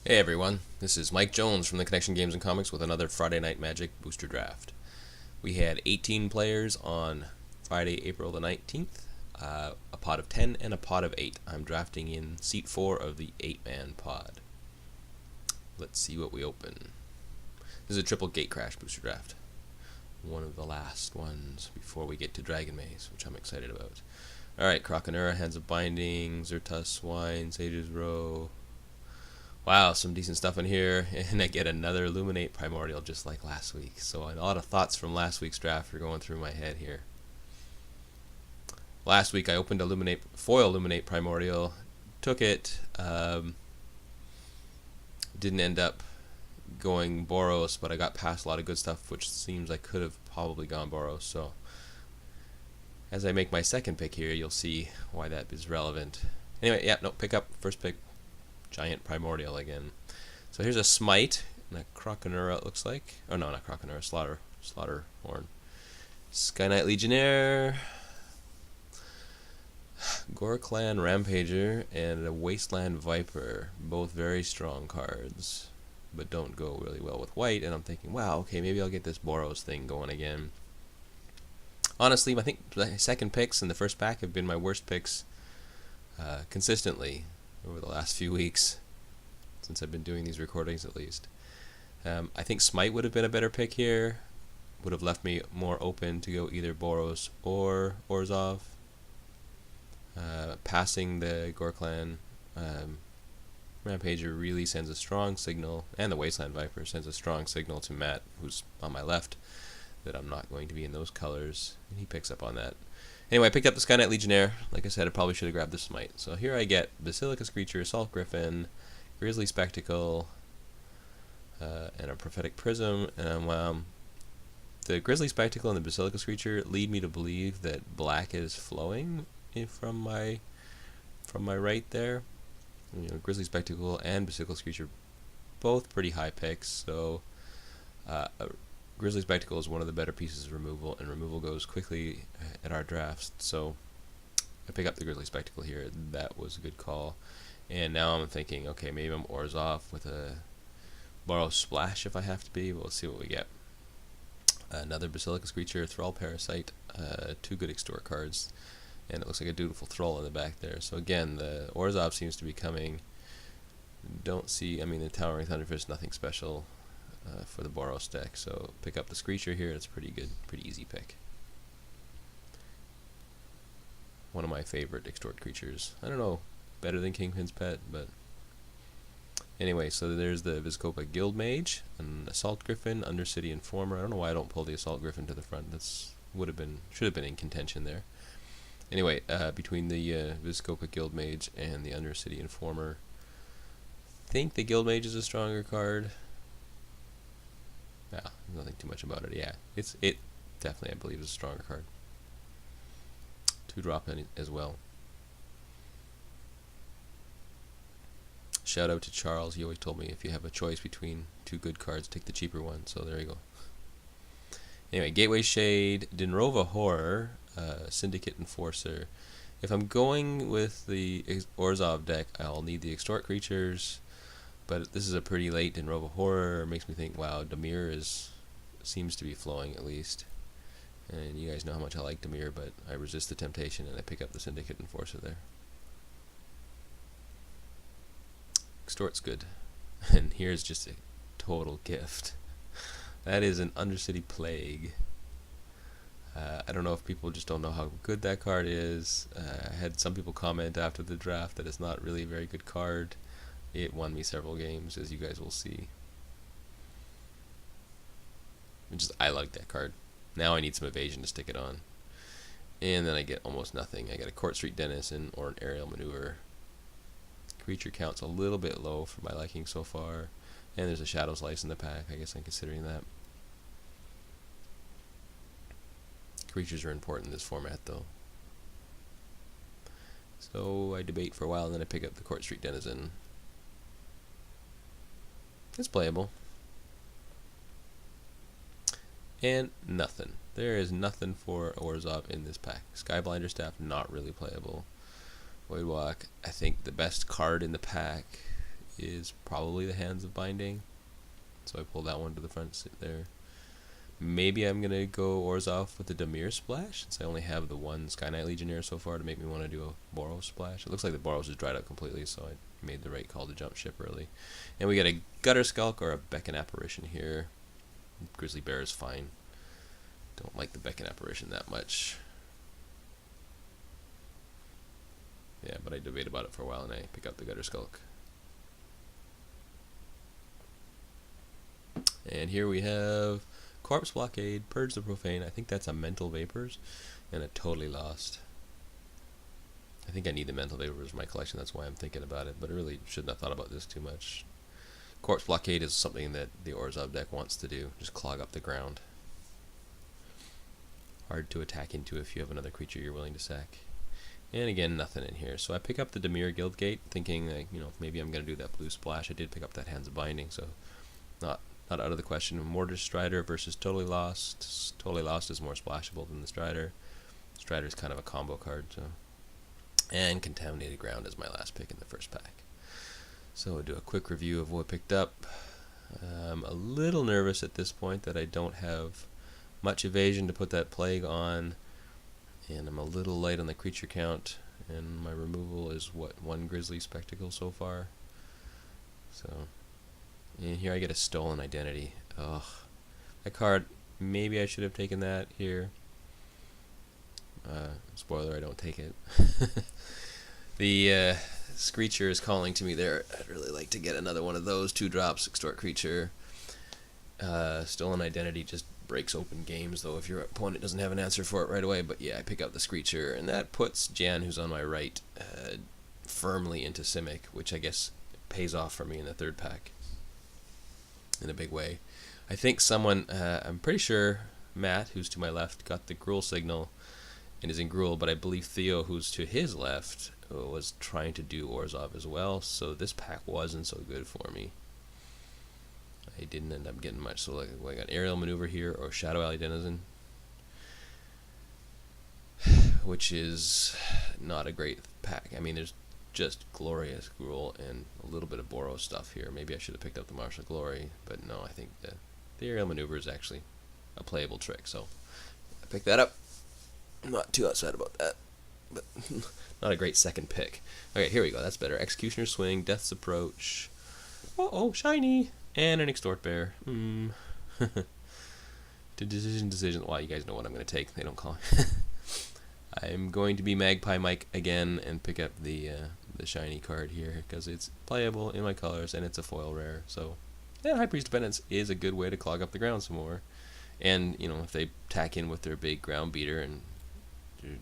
Hey everyone, this is Mike Jones from the Connection Games and Comics with another Friday Night Magic Booster Draft. We had 18 players on Friday, April the 19th, a pot of 10 and a pot of 8. I'm drafting in seat 4 of the 8-man pod. Let's see what we open. This is a triple gate crash booster draft. One of the last ones before we get to Dragon Maze, which I'm excited about. Alright, Krakenura, Hands of Binding, Zertus Swine, Sage's Row. Wow, some decent stuff in here, and I get another Illuminate Primordial just like last week. So a lot of thoughts from last week's draft are going through my head here. Last week I opened Foil Illuminate Primordial, took it, didn't end up going Boros, but I got past a lot of good stuff, which seems I could have probably gone Boros. So as I make my second pick here, you'll see why that is relevant. Anyway, yeah, no, first pick. Giant Primordial again. So here's a Smite and a Krakenura, it looks like. Oh no, not Krakenura, Slaughterhorn. Sky Knight Legionnaire, Gorklan Rampager, and a Wasteland Viper. Both very strong cards, but don't go really well with white. And I'm thinking, wow, okay, maybe I'll get this Boros thing going again. Honestly, I think the second picks and the first pack have been my worst picks consistently over the last few weeks, since I've been doing these recordings at least. I think Smite would have been a better pick here, would have left me more open to go either Boros or Orzhov. Passing the Gorklan Rampager really sends a strong signal, and the Wasteland Viper sends a strong signal to Matt, who's on my left, that I'm not going to be in those colors, and he picks up on that. Anyway, I picked up the Sky Knight Legionnaire. Like I said, I probably should have grabbed the Smite. So here I get Basilica Screecher, Assault Griffin, Grizzly Spectacle, and a Prophetic Prism. And the Grizzly Spectacle and the Basilica Screecher lead me to believe that black is flowing from my right there. You know, Grizzly Spectacle and Basilica Screecher, both pretty high picks. So Grizzly Spectacle is one of the better pieces of removal, and removal goes quickly at our drafts, so I pick up the Grizzly Spectacle here. That was a good call. And now I'm thinking, okay, maybe I'm Orzhov with a Boros Splash if I have to be. We'll see what we get. Another Basilica Screecher, Thrall Parasite, 2 good Extort cards, and it looks like a Dutiful Thrall in the back there. So again, the Orzhov seems to be coming. Don't see, I mean, the Towering Thunderfist, nothing special for the Boros deck, so pick up the Screecher here. It's pretty good, pretty easy pick. One of my favorite Extort creatures. I don't know, better than Kingpin's Pet, but anyway, so there's the Vizkopa Guildmage, an Assault Griffin, Undercity Informer. I don't know why I don't pull the Assault Griffin to the front. That's should have been in contention there. Anyway, between the Vizkopa Guildmage and the Undercity Informer, I think the Guildmage is a stronger card. Yeah, nothing too much about it. Yeah, it definitely, I believe, is a stronger card. 2-drop in as well. Shout out to Charles. He always told me if you have a choice between 2 good cards, take the cheaper one. So there you go. Anyway, Gateway Shade, Dinrova Horror, Syndicate Enforcer. If I'm going with the Orzhov deck, I'll need the Extort creatures. But this is a pretty late Dinrova Horror. It makes me think, wow, Dimir seems to be flowing at least. And you guys know how much I like Dimir, but I resist the temptation and I pick up the Syndicate Enforcer there. Extort's good. And here's just a total gift. That is an Undercity Plague. I don't know if people just don't know how good that card is. I had some people comment after the draft that it's not really a very good card. It won me several games, as you guys will see. I like that card. Now I need some evasion to stick it on. And then I get almost nothing. I get a Court Street Denizen or an Aerial Maneuver. Creature count's a little bit low for my liking so far. And there's a Shadow Slice in the pack. I guess I'm considering that. Creatures are important in this format, though. So I debate for a while, and then I pick up the Court Street Denizen. It's playable. And nothing. There is nothing for Orzhov in this pack. Skyblinder Staff, not really playable. Voidwalk, I think the best card in the pack is probably the Hands of Binding. So I pull that one to the front there. Maybe I'm going to go Orzhov with the Dimir Splash, since I only have the one Sky Knight Legionnaire so far to make me want to do a Boros Splash. It looks like the Boros is dried out completely, so I made the right call to jump ship early. And we got a Gutter Skulk or a Beacon Apparition here. Grizzly Bear is fine. Don't like the Beacon Apparition that much. Yeah, but I debate about it for a while and I pick up the Gutter Skulk. And here we have Corpse Blockade, Purge the Profane. I think that's a Mental Vapors, and a Totally Lost. I think I need the Mental Vapors in my collection, that's why I'm thinking about it, but I really shouldn't have thought about this too much. Corpse Blockade is something that the Orzhov deck wants to do, just clog up the ground. Hard to attack into if you have another creature you're willing to sack. And again, nothing in here. So I pick up the Dimir Guildgate, thinking that, you know, maybe I'm going to do that blue splash. I did pick up that Hands of Binding, so not out of the question. Mortar Strider versus Totally Lost. Totally Lost is more splashable than the Strider. Strider is kind of a combo card. So. And Contaminated Ground is my last pick in the first pack. So we'll do a quick review of what I picked up. I'm a little nervous at this point that I don't have much evasion to put that Plague on. And I'm a little light on the creature count. And my removal is, what, 1 Grizzly Spectacle so far. So... and here I get a Stolen Identity. Ugh. That card, maybe I should have taken that here. Spoiler, I don't take it. The Screecher is calling to me there. I'd really like to get another one of those. 2 drops, Extort Creature. Stolen Identity just breaks open games, though, if your opponent doesn't have an answer for it right away. But yeah, I pick up the Screecher, and that puts Jan, who's on my right, firmly into Simic, which I guess pays off for me in the third pack in a big way. I think someone, I'm pretty sure Matt, who's to my left, got the Gruul signal and is in Gruul, but I believe Theo, who's to his left, was trying to do Orzhov as well, so this pack wasn't so good for me. I didn't end up getting much, so like, I got Aerial Maneuver here, or Shadow Alley Denizen, which is not a great pack. I mean, there's just glorious Gruul and a little bit of Boros stuff here. Maybe I should have picked up the Martial Glory, but no, I think the Aerial Maneuver is actually a playable trick, so I picked that up. I'm not too upset about that, but not a great second pick. Okay, here we go. That's better. Executioner's Swing, Death's Approach. Oh, shiny! And an Extort Bear. Decision. Well, you guys know what I'm going to take. They don't call me. I'm going to be Magpie Mike again and pick up the shiny card here because it's playable in my colors and it's a foil rare. So, yeah, High Priest of Penance is a good way to clog up the ground some more. And, you know, if they tack in with their big ground beater and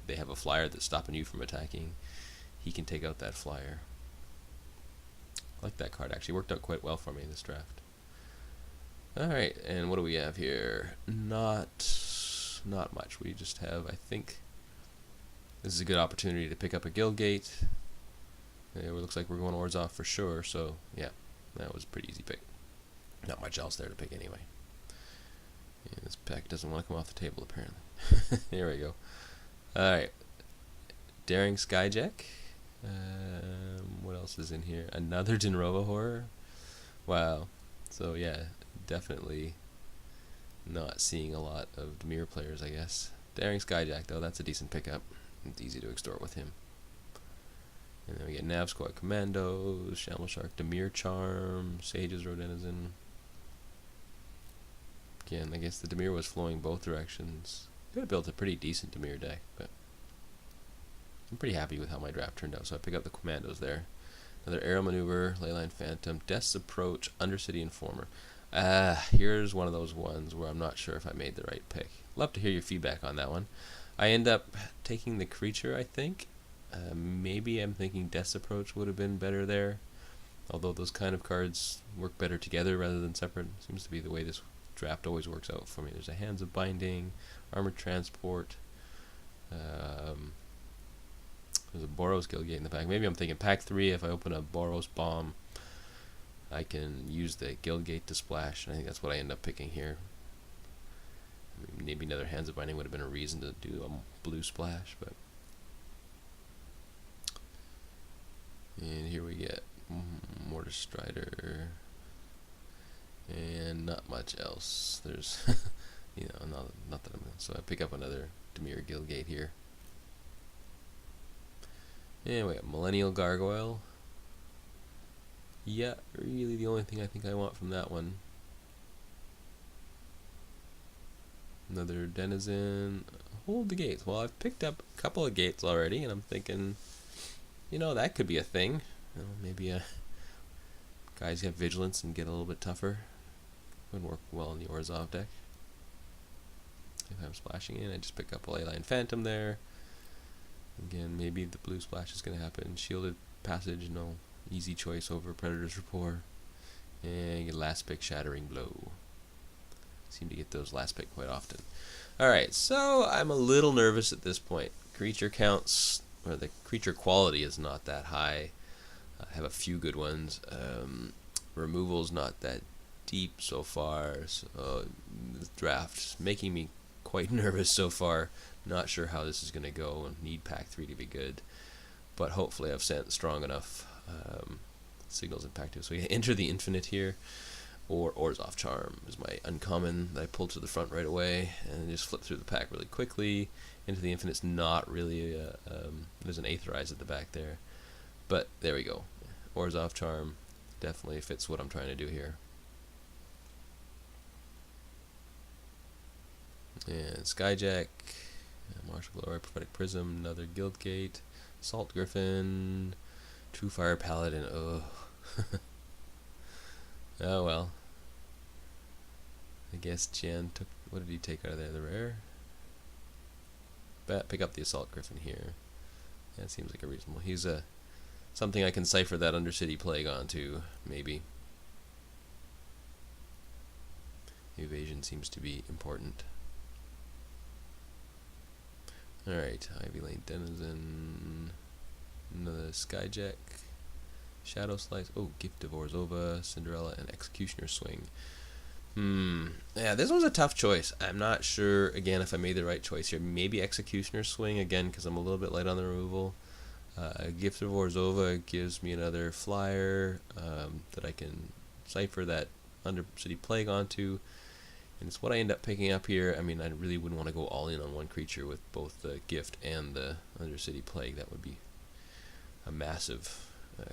they have a flyer that's stopping you from attacking, he can take out that flyer. I like that card. Actually worked out quite well for me in this draft. Alright, and what do we have here? Not much. We just have, I think, this is a good opportunity to pick up a Guildgate. It looks like we're going Orzhov for sure, so yeah, that was a pretty easy pick. Not much else there to pick anyway. Yeah, this pack doesn't want to come off the table, apparently. Here we go. Alright. Daring Skyjack. What else is in here? Another Dinrova Horror. Wow. So, yeah, definitely not seeing a lot of Dimir players, I guess. Daring Skyjack, though, that's a decent pickup. It's easy to extort with him. And then we get Nav Squad Commandos, Shamble Shark, Dimir Charm, Sage's Rodenizen. Again, I guess the Dimir was flowing both directions. Could have built a pretty decent Dimir deck, but I'm pretty happy with how my draft turned out, so I pick up the Commandos there. Another Aerial Maneuver, Leyline Phantom, Death's Approach, Undercity Informer. Here's one of those ones where I'm not sure if I made the right pick. Love to hear your feedback on that one. I end up taking the creature, I think. Maybe I'm thinking Death's Approach would have been better there, although those kind of cards work better together rather than separate. Seems to be the way this draft always works out for me. There's a Hands of Binding, Armored Transport, there's a Boros Guildgate in the back. Maybe I'm thinking pack 3, if I open a Boros Bomb, I can use the Guildgate to splash, and I think that's what I end up picking here. Maybe another Hands of Binding would have been a reason to do a blue splash, but... and here we get Mortar Strider, and not much else. There's, you know, not that I'm gonna. So I pick up another Dimir Guildgate here. And we got Millennial Gargoyle. Yeah, really the only thing I think I want from that one. Another Denizen. Hold the gates. Well, I've picked up a couple of gates already, and I'm thinking, you know, that could be a thing. You know, maybe guys have vigilance and get a little bit tougher. Would work well in the Orzhov deck. If I'm splashing in, I just pick up a Leyline Phantom there. Again, maybe the blue splash is going to happen. Shielded Passage, no. Easy choice over Predator's Rapport. And your last pick, Shattering Blow. Seem to get those last pick quite often. Alright, so I'm a little nervous at this point. Creature counts, or the creature quality is not that high. I have a few good ones. Removal's not that deep so far. So the draft's making me quite nervous so far. Not sure how this is going to go, and need pack 3 to be good. But hopefully I've sent strong enough signals in pack 2. So we enter the Infinite here, or Orzhov Charm is my uncommon that I pulled to the front right away, and just flip through the pack really quickly. Into the Infinite's not really, there's an Aetherize at the back there. But there we go. Orzhov Charm definitely fits what I'm trying to do here. And Skyjack, Martial Glory, Prophetic Prism, another Guildgate, Salt Griffin, True Fire Paladin. Oh, oh well. I guess Jan took. What did he take out of there? The rare. Pick up the Assault Griffin here. That seems like a reasonable. He's a something I can cipher that Undercity Plague onto, maybe. Evasion seems to be important. Alright, Ivy Lane Denizen, another Skyjack, Shadow Slice, oh, Gift of Orzhova, Cinderella, and Executioner Swing. Yeah, this was a tough choice. I'm not sure, again, if I made the right choice here. Maybe Executioner Swing, again, because I'm a little bit light on the removal. Gift of Orzhova gives me another flyer that I can cipher that Undercity Plague onto. And it's what I end up picking up here. I mean, I really wouldn't want to go all in on one creature with both the Gift and the Undercity Plague. That would be a massive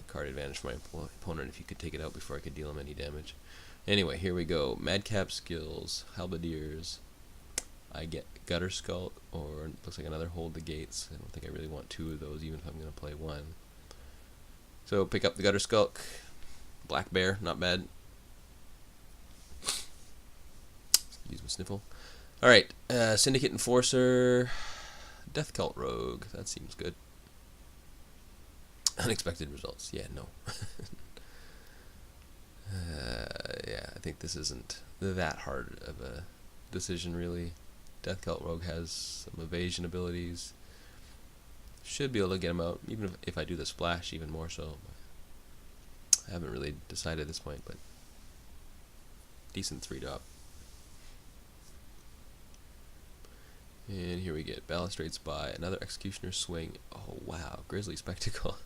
card advantage for my opponent if you could take it out before I could deal him any damage. Anyway, here we go. Madcap Skills, Halberdiers. I get Gutter Skulk, or it looks like another Hold the Gates. I don't think I really want two of those, even if I'm going to play one. So pick up the Gutter Skulk. Black Bear, not bad. Excuse me, sniffle. Alright, Syndicate Enforcer, Death Cult Rogue. That seems good. Unexpected results. Yeah, no. Yeah, I think this isn't that hard of a decision, really. Death Cult Rogue has some evasion abilities. Should be able to get him out, even if I do the splash, even more so. I haven't really decided at this point, but decent 3-drop. And here we get Balustrade Spy, another Executioner Swing. Oh wow, Grizzly Spectacle.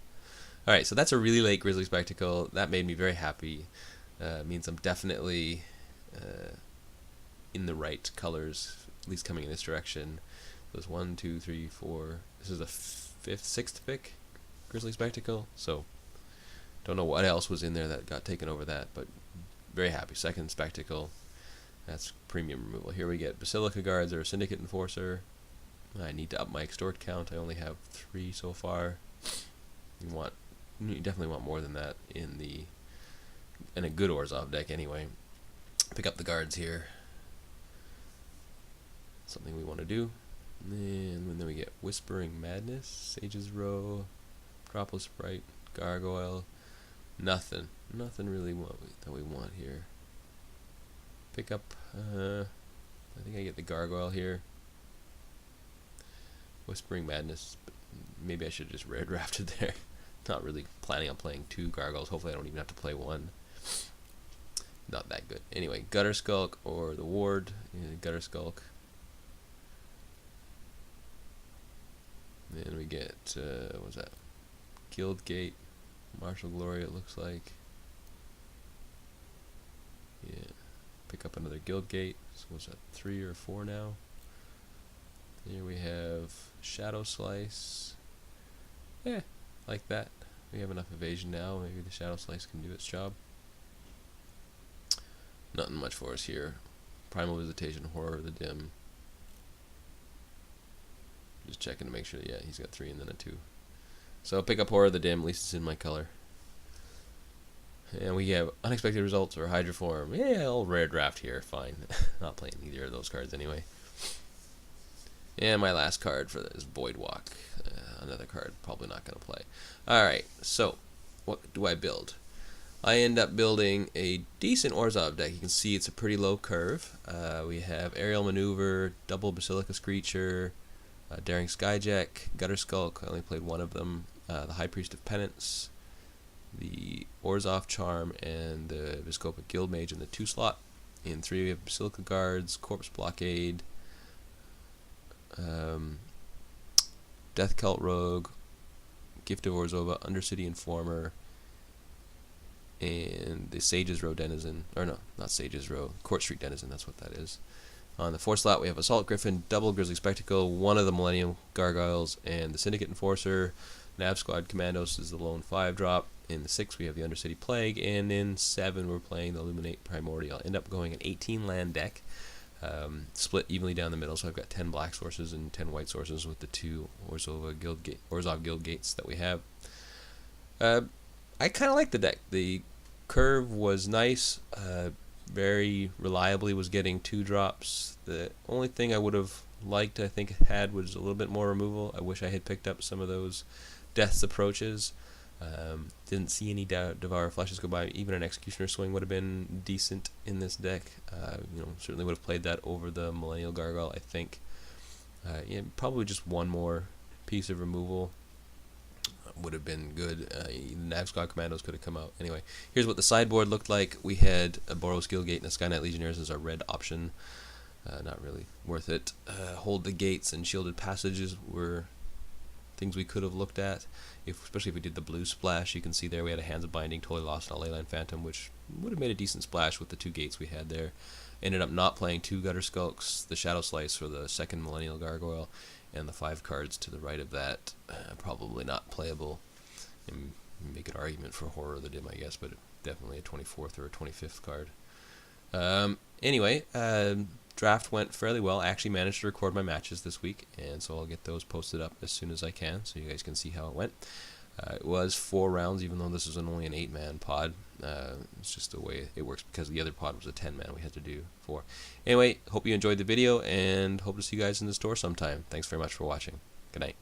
Alright, so that's a really late Grizzly Spectacle. That made me very happy. Means I'm definitely in the right colors, at least coming in this direction. There's 1, 2, 3, 4. This is the 5th, 6th pick, Grizzly Spectacle. So, don't know what else was in there that got taken over that, but very happy. Second Spectacle. That's premium removal. Here we get Basilica Guards or Syndicate Enforcer. I need to up my extort count. I only have 3 so far. You definitely want more than that in a good Orzhov deck anyway. Pick up the guards here. Something we want to do. And then we get Whispering Madness, Sage's Row, Acropolis Sprite, Gargoyle. Nothing really that we want here. Pick up, I think I get the Gargoyle here. Whispering Madness, but maybe I should have just rare drafted there. Not really planning on playing 2 Gargoyles. Hopefully I don't even have to play 1. Not that good. Anyway, Gutter Skulk or the Ward. Gutter Skulk. Then we get, what was that? Guildgate, Martial Glory it looks like. pick up another guild gate. So what's that, 3 or 4 now? Here we have Shadow Slice. Yeah, like that. We have enough evasion now. Maybe the Shadow Slice can do its job. Nothing much for us here. Primal Visitation, Horror of the Dim. Just checking to make sure, yeah, he's got 3 and then a 2. So pick up Horror of the Dim, at least it's in my color. And we have Unexpected Results or Hydroform. Yeah, all rare draft here, fine. Not playing either of those cards anyway. And my last card for this is Void Walk. Another card probably not going to play. Alright, so what do I build? I end up building a decent Orzhov deck. You can see it's a pretty low curve. We have Aerial Maneuver, Double Basilica Screecher, Daring Skyjack, Gutter Skulk. I only played one of them. The High Priest of Penance, the Orzhov Charm, and the Viscopa Guildmage in the 2 slot. In 3 we have Basilica Guards, Corpse Blockade, Death Cult Rogue, Gift of Orzhova, Undercity Informer, and the Sage's Row Denizen, or no, not Sage's Row, Court Street Denizen, that's what that is. On the 4 slot we have Assault Griffin, Double Grizzly Spectacle, one of the Millennium Gargoyles, and the Syndicate Enforcer. Nav Squad Commandos is the lone 5-drop. In the 6 we have the Undercity Plague, and in 7 we're playing the Illuminate Primordial. End up going an 18 land deck, split evenly down the middle, so I've got 10 black sources and 10 white sources with the 2 Orzhov Guild Gates that we have. I kind of like the deck. The curve was nice, very reliably was getting 2 drops. The only thing I would have liked, I think, had was a little bit more removal. I wish I had picked up some of those Death's Approaches. Didn't see any Devour Fleshes go by. Even an Executioner Swing would have been decent in this deck. Certainly would have played that over the Millennial Gargoyle, I think. Yeah, probably just one more piece of removal would have been good. Nav Squad Commandos could have come out. Anyway, here's what the sideboard looked like. We had a Boros Guildgate and a Sky Knight Legionnaires as our red option. Not really worth it. Hold the Gates and Shielded Passages were things we could have looked at, especially if we did the blue splash. You can see there we had a Hands of Binding, totally lost on a Leyline Phantom, which would have made a decent splash with the 2 gates we had there. Ended up not playing 2 Gutter Skulks, the Shadow Slice for the 2nd Millennial Gargoyle, and the 5 cards to the right of that. Probably not playable. And make an argument for Horror of the Dim, I guess, but definitely a 24th or a 25th card. Anyway, draft went fairly well. I actually managed to record my matches this week, and so I'll get those posted up as soon as I can so you guys can see how it went. It was 4 rounds, even though this is only an 8-man pod. It's just the way it works because the other pod was a 10-man. We had to do 4. Anyway, hope you enjoyed the video, and hope to see you guys in the store sometime. Thanks very much for watching. Good night.